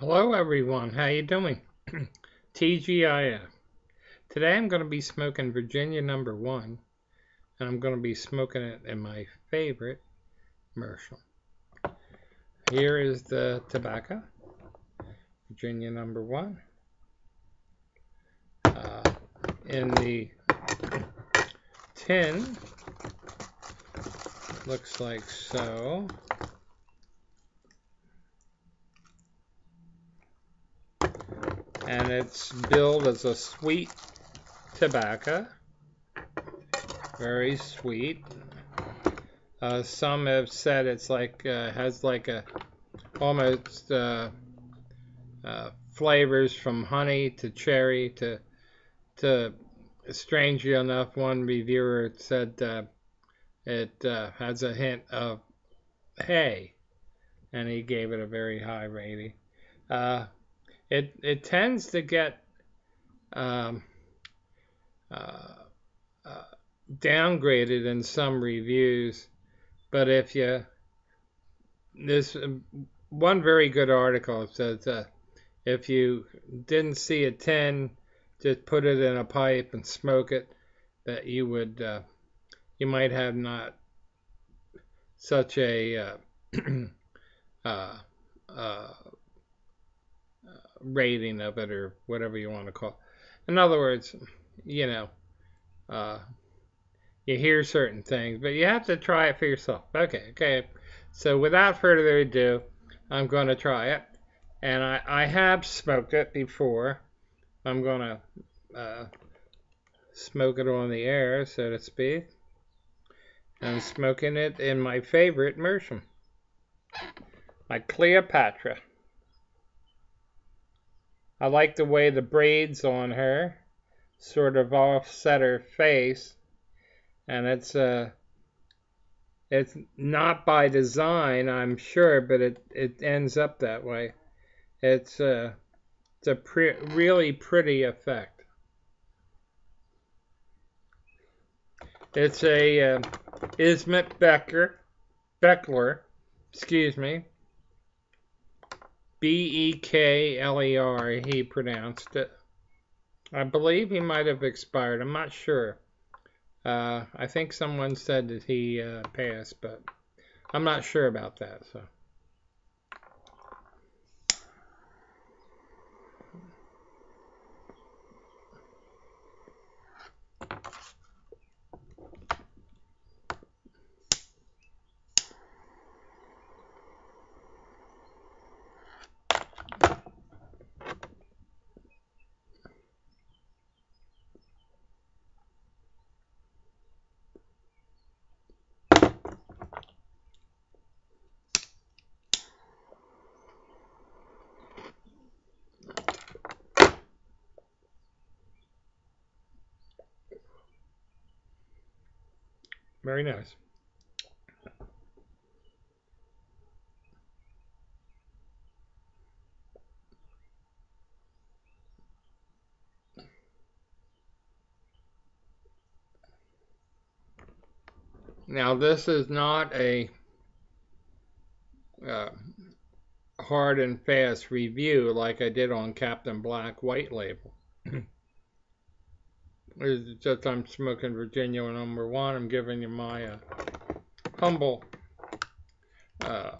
Hello everyone, how you doing? TGIF. Today I'm going to be smoking Virginia number 1, and I'm going to be smoking it in my favorite Mersal. Here is the tobacco, Virginia number 1. In the tin, looks like so. And it's billed as a sweet tobacco. Very sweet. Some have said it's like has like a almost flavors from honey to cherry to strangely enough, one reviewer said it has a hint of hay, and he gave it a very high rating. It tends to get um, uh, uh, downgraded in some reviews, but if you this one very good article says if you didn't see a 10, just put it in a pipe and smoke it, that you would you might have not such a uh, uh, rating of it, or whatever you want to call it. In other words, you know, uh, you hear certain things, but you have to try it for yourself. Okay. So without further ado, I'm going to try it. And I have smoked it before. I'm going to smoke it on the air, so to speak. I'm smoking it in my favorite Mersal, my Cleopatra. I like the way the braids on her sort of offset her face, and it's not by design, I'm sure, but it ends up that way. It's a really pretty effect. It's a Ismet Beckler, excuse me, Bekler, he pronounced it. I believe he might have expired. I'm not sure. I think someone said that he passed, but I'm not sure about that. So. Very nice. Now, this is not a uh, hard and fast review like I did on Captain Black White Label. It's just I'm smoking Virginia number 1. I'm giving you my humble uh,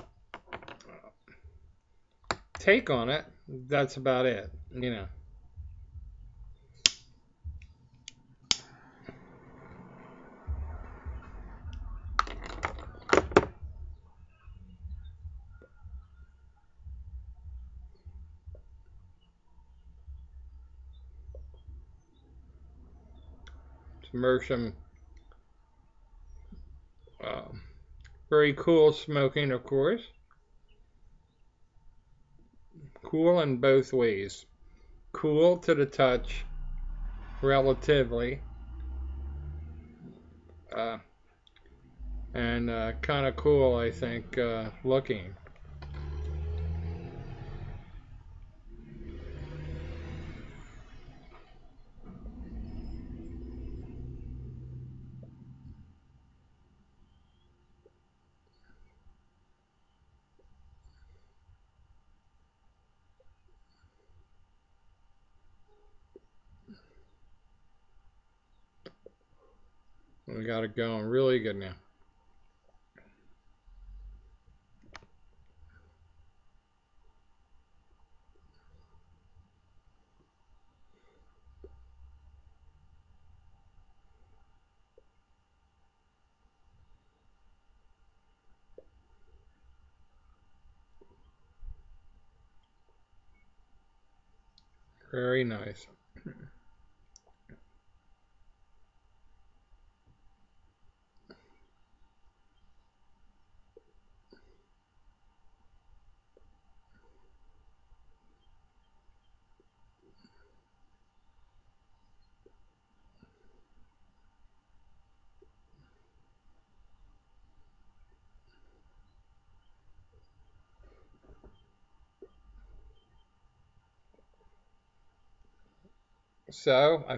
take on it. That's about it, you know. Mersal, uh, very cool smoking, of course. Cool in both ways. Cool to the touch, relatively, uh, and kind of cool, I think, looking. We got it going really good now. Very nice. So I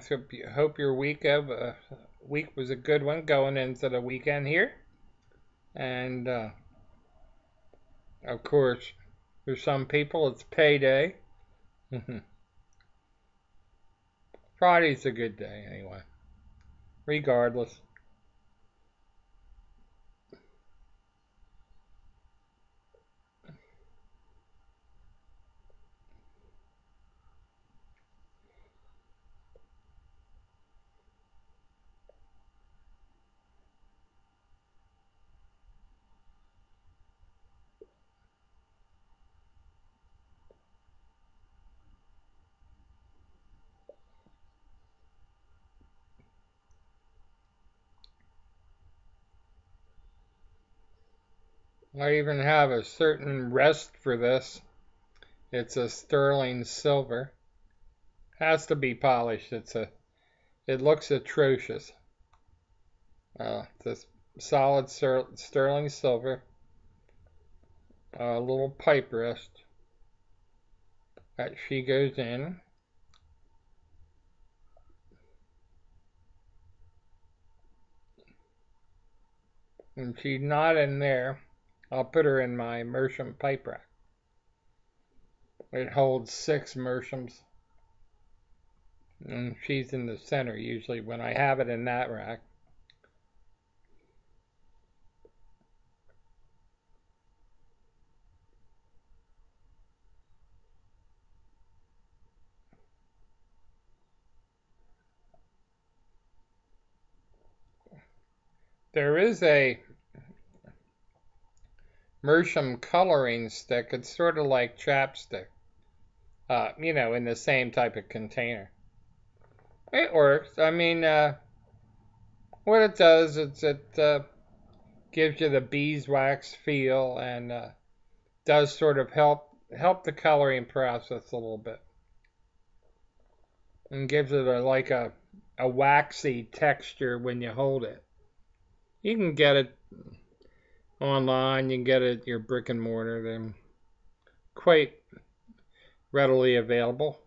hope your week was a good one going into the weekend here, and of course, for some people it's payday. Friday's a good day anyway, regardless. I even have a certain rest for this. It's a sterling silver. Has to be polished. It looks atrocious. This solid sterling silver. A little pipe rest that she goes in. And she's not in there. I'll put her in my Meerschaum pipe rack. It holds 6 Meerschaums. And she's in the center usually when I have it in that rack. There is a Meerschaum coloring stick. It's sort of like chapstick. In the same type of container. It works. I mean, what it does is it gives you the beeswax feel and does sort of help the coloring process a little bit. And gives it like a waxy texture when you hold it. You can get it online, you can get it at your brick and mortar. They're quite readily available.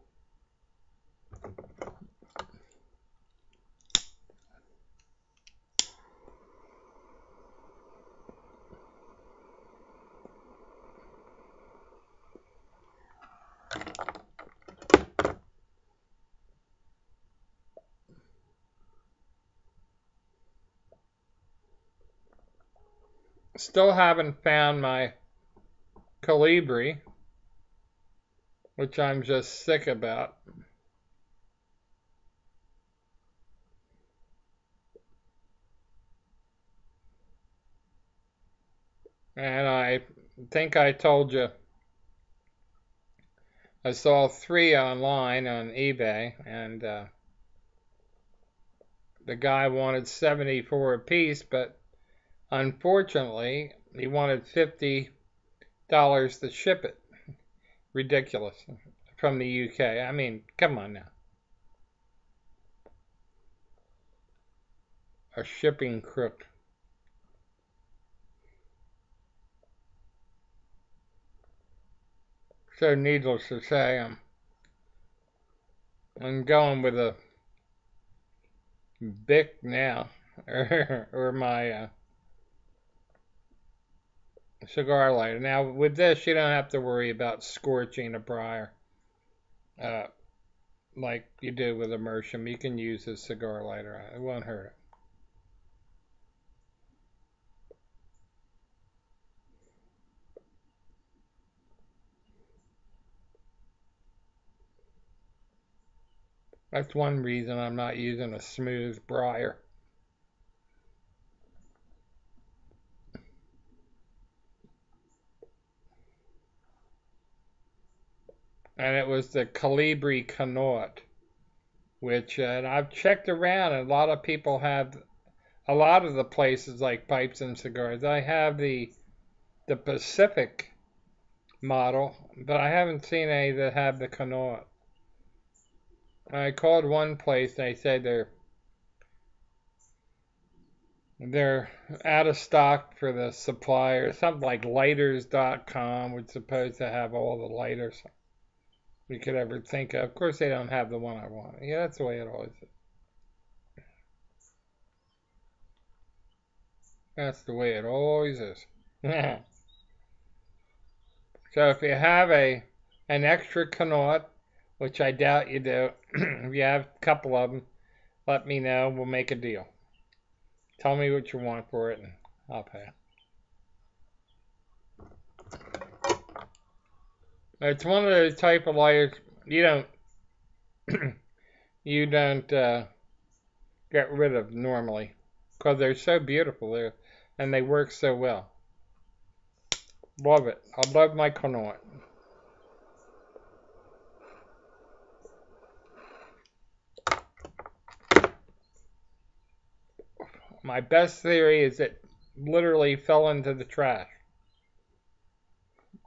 Still haven't found my Colibri, which I'm just sick about. And I think I told you I saw 3 online on eBay, and the guy wanted 74 a piece, but unfortunately he wanted $50 to ship it. Ridiculous. From the UK. I mean, come on now. A shipping crook. So needless to say, I'm going with a Bic now, or my cigar lighter. Now with this, you don't have to worry about scorching a briar, like you do with a Meerschaum. You can use a cigar lighter; it won't hurt it. That's one reason I'm not using a smooth briar. And it was the Colibri Connaught, which and I've checked around, and a lot of people have a lot of the places like Pipes and Cigars. I have the Pacific model, but I haven't seen any that have the Connaught. I called one place, and they said they're out of stock for the supplier. Something like lighters.com was supposed to have all the lighters we could ever think of. Of course, they don't have the one I want. Yeah, that's the way it always is. That's the way it always is. So if you have an extra Connaught, which I doubt you do, if you have a couple of them, let me know. We'll make a deal. Tell me what you want for it, and I'll pay. It's one of those type of lighters you don't get rid of normally because they're so beautiful there and they work so well. Love it. I love my Connaught. My best theory is it literally fell into the trash.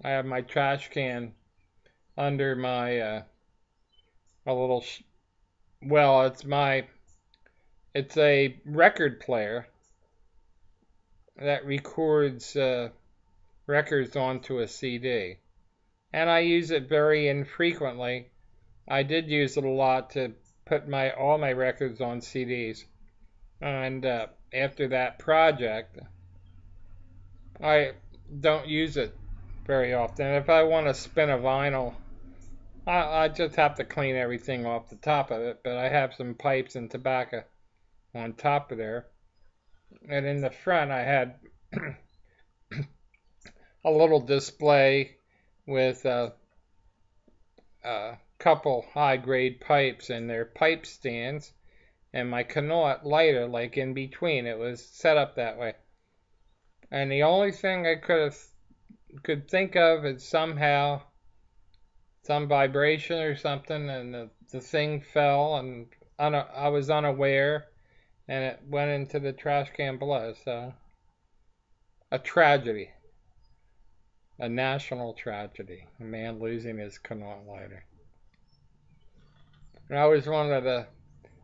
I have my trash can under my a little well, it's a record player that records records onto a CD, and I use it very infrequently. I did use it a lot to put all my records on CDs, and after that project, I don't use it very often. If I want to spin a vinyl, I just have to clean everything off the top of it, but I have some pipes and tobacco on top of there. And in the front, I had a little display with a couple high-grade pipes and their pipe stands, and my Connaught lighter like in between. It was set up that way. And the only thing I could think of is somehow some vibration or something, and the thing fell, and I was unaware, and it went into the trash can below. So, a tragedy, a national tragedy, a man losing his Connaught lighter. And I was one of the,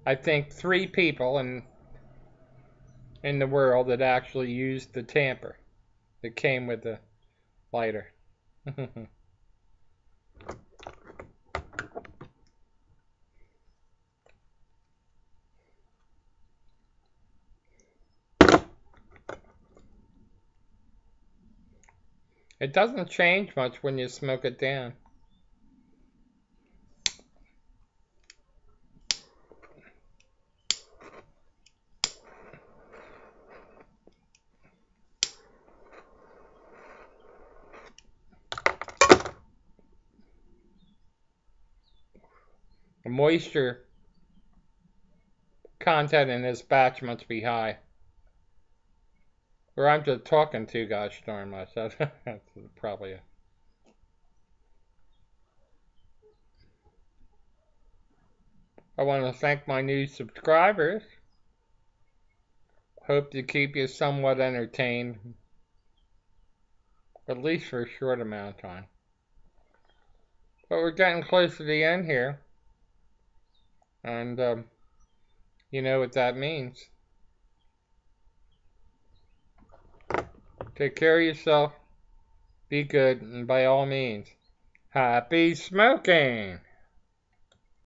I think, 3 people in the world that actually used the tamper that came with the lighter. It doesn't change much when you smoke it down. The moisture content in this batch must be high. Or I'm just talking too gosh darn much. That's probably it. I want to thank my new subscribers. Hope to keep you somewhat entertained, at least for a short amount of time. But we're getting close to the end here. And you know what that means. Take care of yourself. Be good. And by all means, happy smoking!